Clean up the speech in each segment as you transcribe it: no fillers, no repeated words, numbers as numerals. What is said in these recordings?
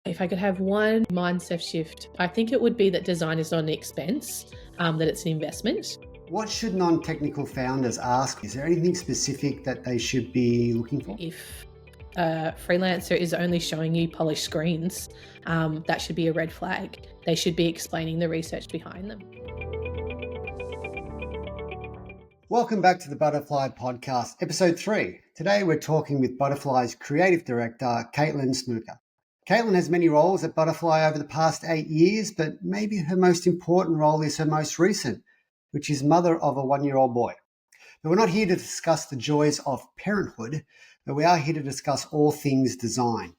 If I could have one mindset shift, I think it would be that design is not an expense, that it's an investment. What should non-technical founders ask? Is there anything specific that they should be looking for? If a freelancer is only showing you polished screens, that should be a red flag. They should be explaining the research behind them. Welcome back to the Butterfly Podcast, episode 3. Today we're talking with Butterfly's creative director, Caitlin Smooker. Caitlin has many roles at Butterfly over the past 8 years, but maybe her most important role is her most recent, which is mother of a 1-year-old boy. But we're not here to discuss the joys of parenthood, but we are here to discuss all things design.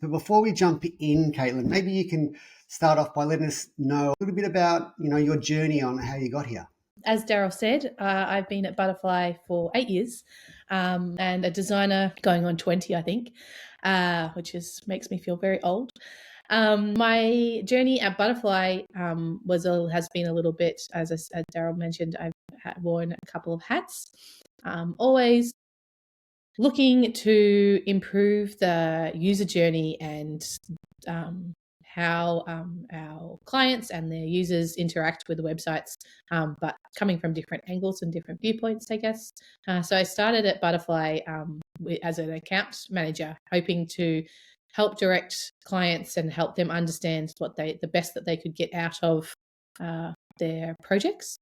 But before we jump in, Caitlin, maybe you can start off by letting us know a little bit about, your journey on how you got here. As Daryl said, I've been at Butterfly for 8 years, and a designer going on 20, I think, which makes me feel very old. My journey at Butterfly has been a little bit, as Daryl mentioned, I've worn a couple of hats, always looking to improve the user journey and how our clients and their users interact with the websites, but coming from different angles and different viewpoints, I guess. So I started at Butterfly as an account manager, hoping to help direct clients and help them understand the best that they could get out of their projects,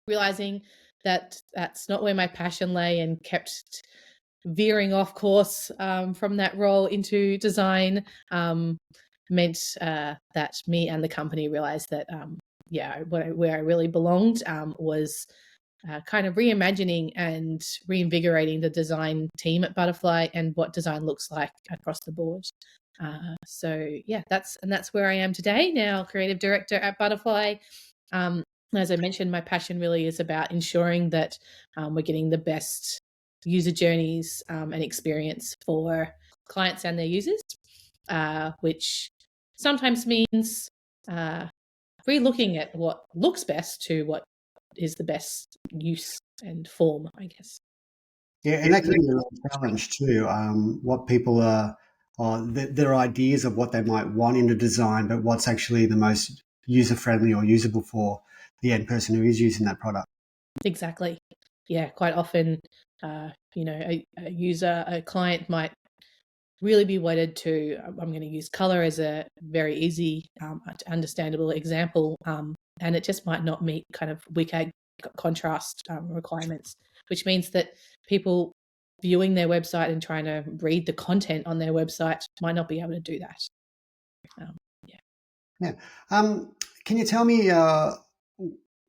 realizing that that's not where my passion lay, and kept veering off course from that role into design. Meant that me and the company realized that where I really belonged was kind of reimagining and reinvigorating the design team at Butterfly and what design looks like across the board. That's where I am today, now creative director at Butterfly. As I mentioned, my passion really is about ensuring that we're getting the best user journeys and experience for clients and their users, which sometimes means re-looking at what looks best to what is the best use and form, I guess. Yeah, and that can be a real challenge too. What people their ideas of what they might want in a design, but what's actually the most user-friendly or usable for the end person who is using that product. Exactly. Yeah, quite often, a client might really be wedded to, I'm going to use color as a very easy, understandable example, and it just might not meet kind of WCAG contrast requirements, which means that people viewing their website and trying to read the content on their website might not be able to do that. Can you tell me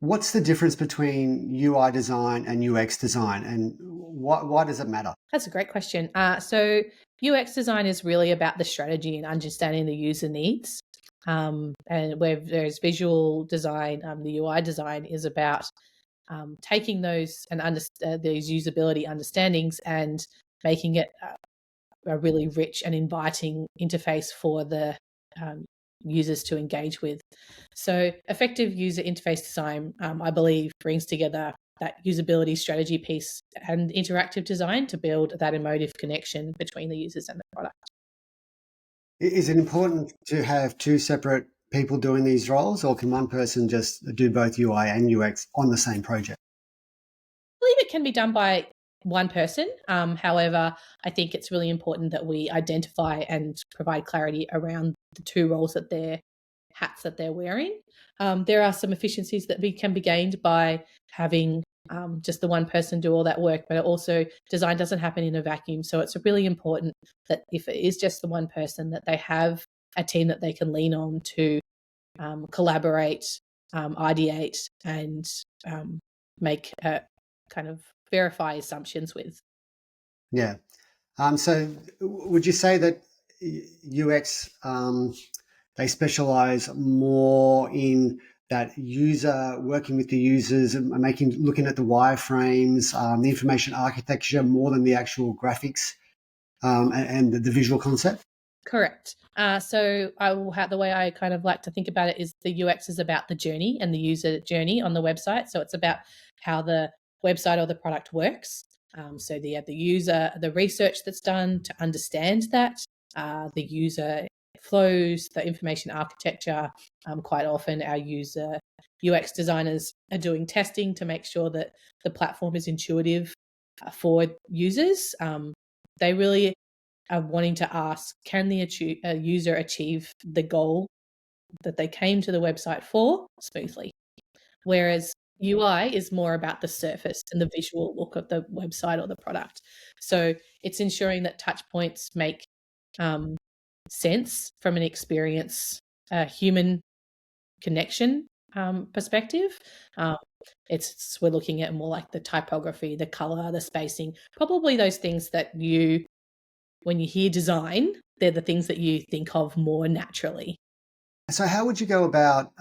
what's the difference between UI design and UX design, and why does it matter? That's a great question. So UX design is really about the strategy and understanding the user needs. And where there's visual design, the UI design is about taking those and these usability understandings and making it a really rich and inviting interface for the users to engage with. So effective user interface design, I believe, brings together that usability strategy piece and interactive design to build that emotive connection between the users and the product. Is it important to have two separate people doing these roles, or can one person just do both UI and UX on the same project? I believe it can be done by one person. However, I think it's really important that we identify and provide clarity around the two roles hats that they're wearing. There are some efficiencies that can be gained by having just the one person do all that work, but also design doesn't happen in a vacuum. So it's really important that if it is just the one person, that they have a team that they can lean on to collaborate, ideate, and make kind of verify assumptions with. Yeah. So would you say that UX, they specialize more in that user, working with the users and looking at the wire-frames, the information architecture more than the actual graphics and the visual concept? Correct. So the way I kind of like to think about it is the UX is about the journey and the user journey on the website. So it's about how the website or the product works. So the user, the research that's done to understand that, the user flows, the information architecture. Quite often our user UX designers are doing testing to make sure that the platform is intuitive for users. They really are wanting to ask, can the user achieve the goal that they came to the website for smoothly? Whereas UI is more about the surface and the visual look of the website or the product. So it's ensuring that touch points make sense from an experience, human connection perspective. We're looking at more like the typography, the color, the spacing, probably those things that when you hear design, they're the things that you think of more naturally. So how would you go about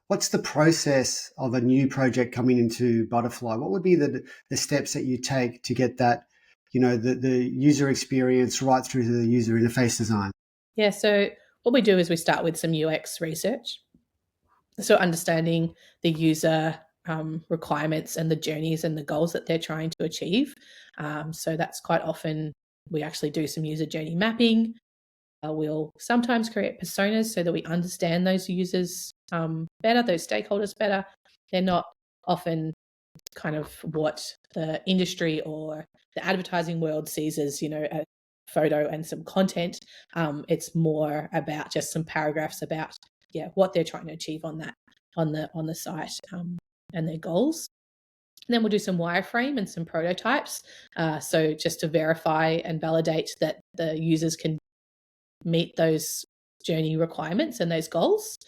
what's the process of a new project coming into Butterfly? What would be the steps that you take to get that, the user experience right through to the user interface design? Yeah, so what we do is we start with some UX research. So understanding the user requirements and the journeys and the goals that they're trying to achieve. So that's quite often we actually do some user journey mapping. We'll sometimes create personas so that we understand those users better, those stakeholders better. They're not often kind of what the industry or the advertising world sees as, a photo and some content. It's more about just some paragraphs about what they're trying to achieve on the site and their goals. And then we'll do some wireframe and some prototypes. So just to verify and validate that the users can meet those journey requirements and those goals.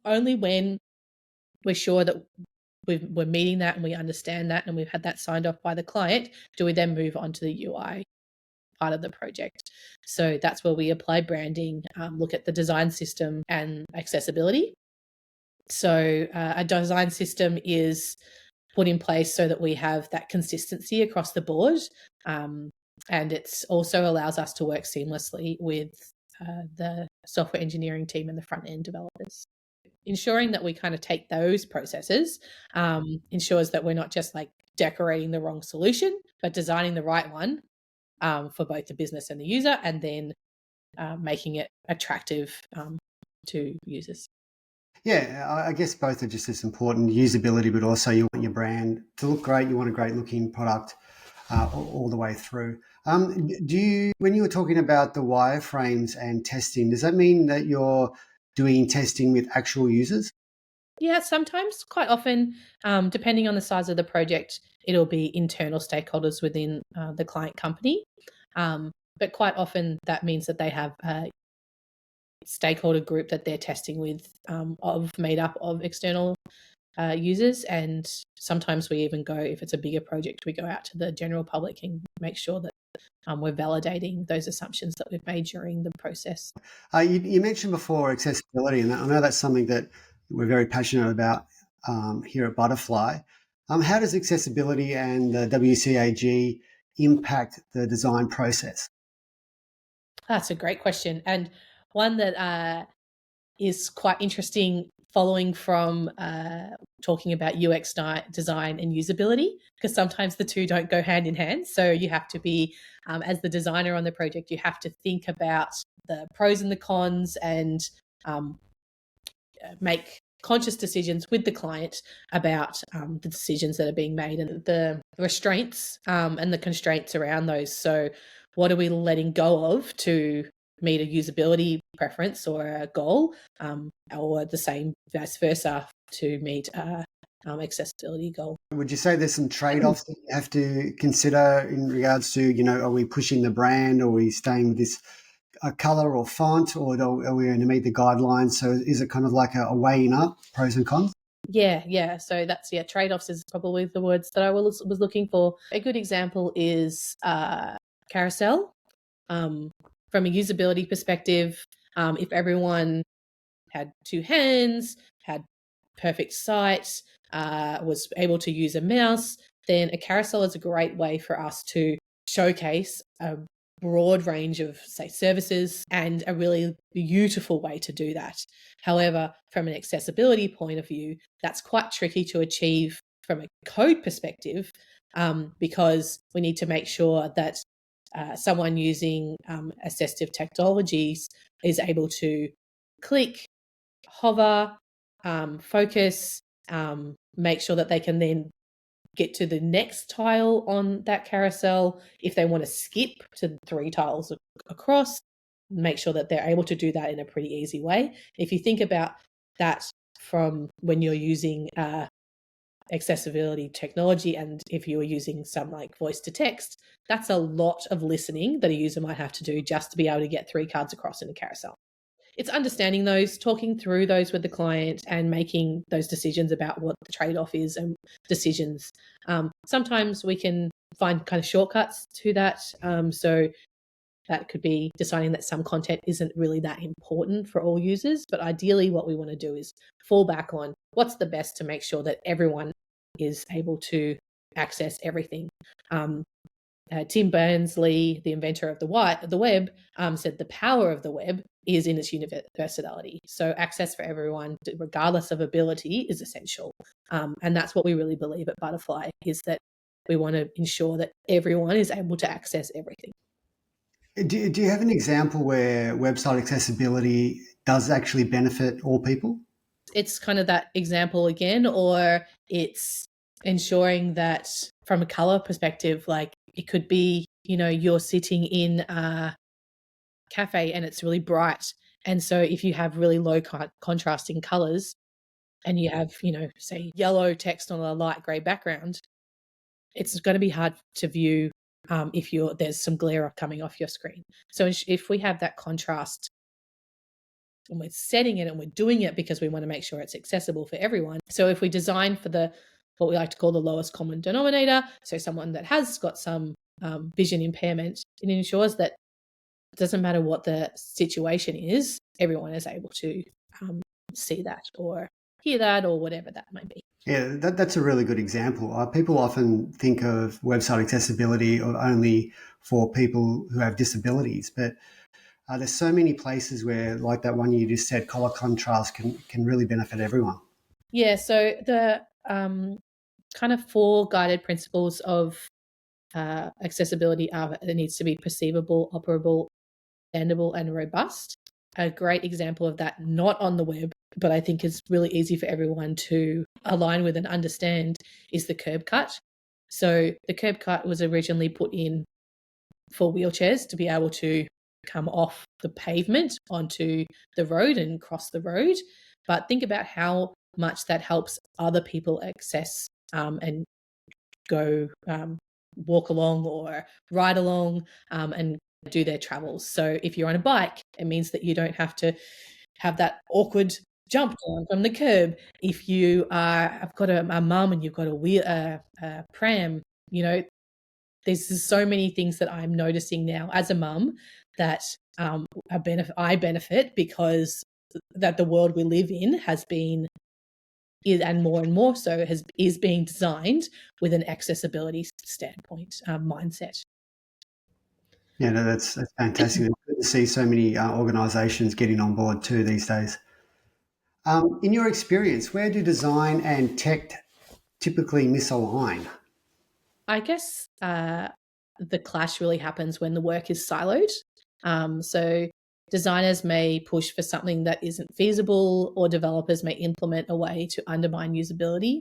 Only when we're sure that we're meeting that and we understand that and we've had that signed off by the client do we then move on to the UI part of the project. So that's where we apply branding, look at the design system and accessibility. So a design system is put in place so that we have that consistency across the board. And it also allows us to work seamlessly with the software engineering team and the front end developers. Ensuring that we kind of take those processes ensures that we're not just like decorating the wrong solution, but designing the right one for both the business and the user, and then making it attractive to users. Yeah, I guess both are just as important, usability, but also you want your brand to look great. You want a great looking product all the way through. When you were talking about the wireframes and testing, does that mean that you're doing testing with actual users? Yeah, sometimes, quite often, depending on the size of the project, it'll be internal stakeholders within the client company. But quite often that means that they have a stakeholder group that they're testing with made up of external users. And sometimes we even go, if it's a bigger project, we go out to the general public and make sure that we're validating those assumptions that we've made during the process. You mentioned before accessibility, and I know that's something that we're very passionate about here at Butterfly. How does accessibility and the WCAG impact the design process? That's a great question, and one that is quite interesting, following from talking about UX design and usability, because sometimes the two don't go hand in hand. So you have to be, as the designer on the project, you have to think about the pros and the cons and make conscious decisions with the client about the decisions that are being made and the restraints and the constraints around those. So what are we letting go of to meet a usability preference or a goal, or the same vice versa to meet a accessibility goal? Would you say there's some trade-offs that you have to consider in regards to, are we pushing the brand, or are we staying with this color or font, or are we going to meet the guidelines? So is it kind of like a weighing up pros and cons? Yeah. So that's trade-offs is probably the words that I was looking for. A good example is carousel. From a usability perspective, if everyone had two hands, had perfect sight, was able to use a mouse, then a carousel is a great way for us to showcase a broad range of, say, services, and a really beautiful way to do that. However, from an accessibility point of view, that's quite tricky to achieve from a code perspective, because we need to make sure that someone using assistive technologies is able to click, hover, focus, make sure that they can then get to the next tile on that carousel. If they want to skip to 3 tiles across, make sure that they're able to do that in a pretty easy way. If you think about that from when you're using accessibility technology, and if you were using some like voice to text, that's a lot of listening that a user might have to do just to be able to get 3 cards across in a carousel. It's understanding those, talking through those with the client, and making those decisions about what the trade-off is and decisions. Sometimes we can find kind of shortcuts to that. So that could be deciding that some content isn't really that important for all users. But ideally, what we want to do is fall back on what's the best to make sure that everyone is able to access everything. Tim Berners-Lee, the inventor of the web, said the power of the web is in its universality. So access for everyone, regardless of ability, is essential. And that's what we really believe at Butterfly, is that we want to ensure that everyone is able to access everything. Do you have an example where website accessibility does actually benefit all people? It's kind of that example again, or it's ensuring that from a color perspective, like it could be, you're sitting in a cafe and it's really bright. And so if you have really low contrasting colors and you have, say yellow text on a light gray background, it's going to be hard to view if there's some glare coming off your screen. So if we have that contrast and we're setting it and we're doing it because we want to make sure it's accessible for everyone. So if we design for what we like to call the lowest common denominator, so someone that has got some vision impairment, it ensures that it doesn't matter what the situation is, everyone is able to see that or hear that or whatever that might be. Yeah, that's a really good example. People often think of website accessibility only for people who have disabilities, but there's so many places where, like that one you just said, color contrast can really benefit everyone. Yeah, so the kind of 4 guided principles of accessibility are: it needs to be perceivable, operable, understandable, and robust. A great example of that, not on the web, but I think is really easy for everyone to align with and understand, is the curb cut. So the curb cut was originally put in for wheelchairs to be able to come off the pavement onto the road and cross the road. But think about how much that helps other people access and go walk along or ride along and do their travels. So if you're on a bike, it means that you don't have to have that awkward jump down from the curb. If you have got a mum and you've got a pram, there's so many things that I'm noticing now as a mum that I benefit because that the world we live in and more so is being designed with an accessibility standpoint mindset. Yeah, no, that's fantastic. It's good to see so many organisations getting on board too these days. In your experience, where do design and tech typically misalign? I guess the clash really happens when the work is siloed. So designers may push for something that isn't feasible, or developers may implement a way to undermine usability.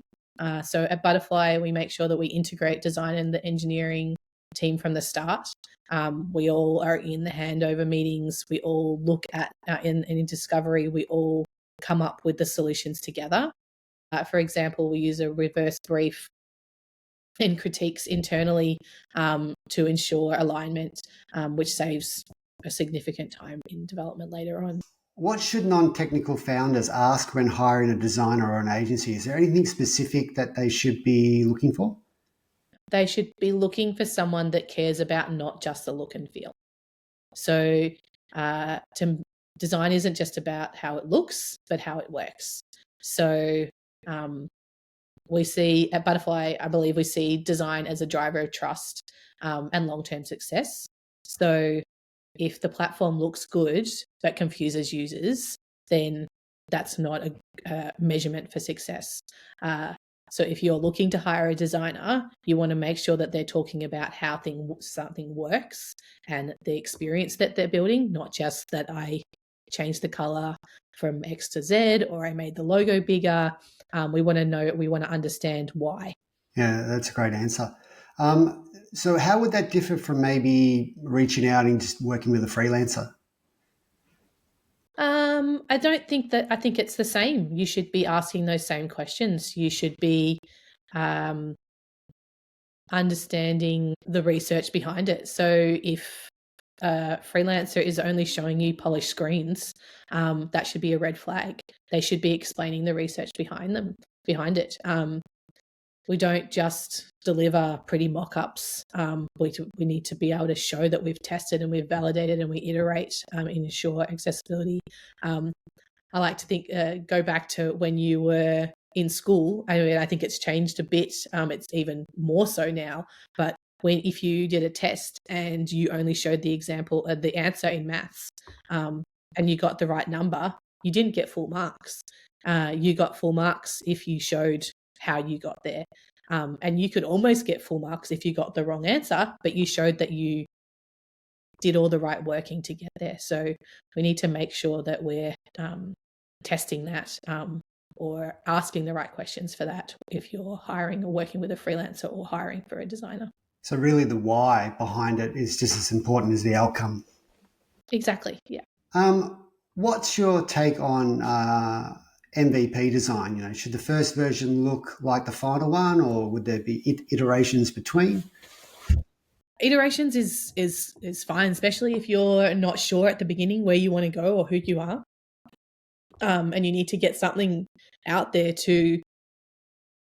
So at Butterfly, we make sure that we integrate design and the engineering team from the start. We all are in the handover meetings. We all look at in discovery. We all come up with the solutions together. For example, we use a reverse brief and critiques internally to ensure alignment, which saves a significant time in development later on. What should non-technical founders ask when hiring a designer or an agency? Is there anything specific that they should be looking for? They should be looking for someone that cares about not just the look and feel. So design isn't just about how it looks, but how it works. So we see at Butterfly, I believe we see design as a driver of trust and long-term success. So if the platform looks good but confuses users, then that's not a measurement for success. So if you're looking to hire a designer, you want to make sure that they're talking about how something works and the experience that they're building, not just that I changed the color from X to Z or I made the logo bigger. We want to understand why. Yeah, that's a great answer. So how would that differ from maybe reaching out and just working with a freelancer? I think it's the same. You should be asking those same questions. You should be understanding the research behind it. So if a freelancer is only showing you polished screens, that should be a red flag. They should be explaining the research behind it. We don't just deliver pretty mock-ups. We need to be able to show that we've tested and we've validated and we iterate and ensure accessibility. I like to think, go back to when you were in school. I mean, I think it's changed a bit. It's even more so now. But if you did a test and you only showed the answer in maths, and you got the right number, you didn't get full marks. You got full marks if you showed how you got there. And you could almost get full marks if you got the wrong answer, but you showed that you did all the right working to get there. So we need to make sure that we're testing that or asking the right questions for that if you're hiring or working with a freelancer or hiring for a designer. So really the why behind it is just as important as the outcome. Exactly, yeah. What's your take on MVP design? Should the first version look like the final one, or would there be iterations between? Iterations is fine, especially if you're not sure at the beginning where you want to go or who you are. And you need to get something out there to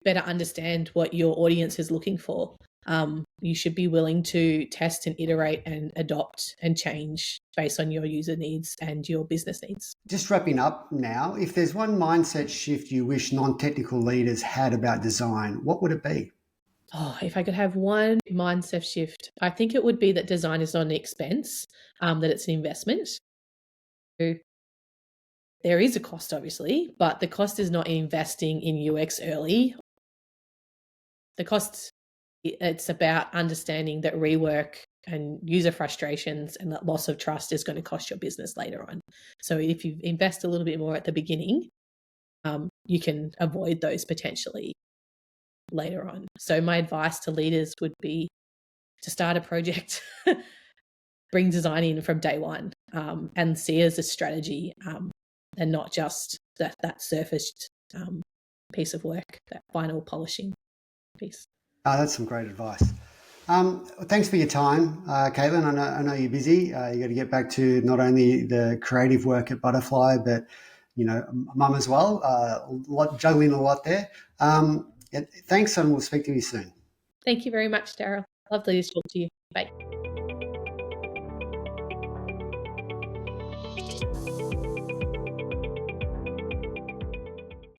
better understand what your audience is looking for. You should be willing to test and iterate and adopt and change based on your user needs and your business needs. Just wrapping up now, if there's one mindset shift you wish non-technical leaders had about design, what would it be? Oh, if I could have one mindset shift, I think it would be that design is not an expense, that it's an investment. There is a cost, obviously, but the cost is not investing in UX early. The cost, it's about understanding that rework and user frustrations and that loss of trust is going to cost your business later on. So if you invest a little bit more at the beginning, you can avoid those potentially later on. So my advice to leaders would be to start a project, bring design in from day one, and see it as a strategy, and not just that surfaced piece of work, that final polishing piece. That's some great advice. Thanks for your time, Caitlin. I know you're busy. You got to get back to not only the creative work at Butterfly, but mum as well. Juggling a lot there. Thanks, and we'll speak to you soon. Thank you very much, Daryl. Lovely to talk to you. Bye.